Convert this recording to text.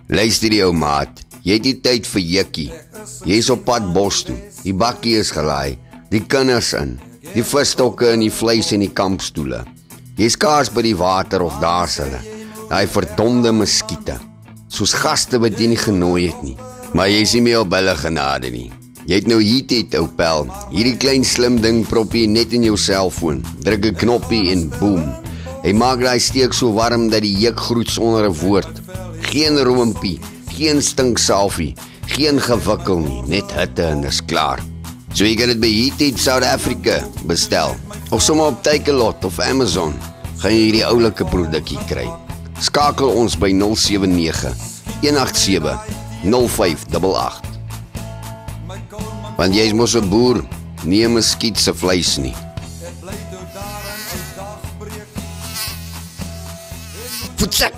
Luister jou maat, jy het nie tyd vir jikkie. Jy is op pad bos toe, die bakkie is gelaai, die kinders in, die visstokke en die vleis en die kampstoele. Jy is kaars by die water of daar's hulle, daai verdomde muskiete, soos gaste wat jy nie genooi het nie. Maar jy is nie meer op hulle genade nie. Jy het nou heat, ou pel, hierdie klein slim ding prop jy net in jou selfoon, druk 'n knoppie en boem. Hy maak daai steek so warm dat die juk groet sonder 'n woord. Geen roompie, geen stinksalfie, geen gewikkel nie, net hitte en dis klaar. So jy kan dit by Heat South Africa bestel, of sommer op Takealot of Amazon, gaan jy hierdie oulike produkkie kry. Skakel ons by 079 187 0588. Want jy is mos 'n boer, nie 'n muskiet se vleis nie. Voetsak!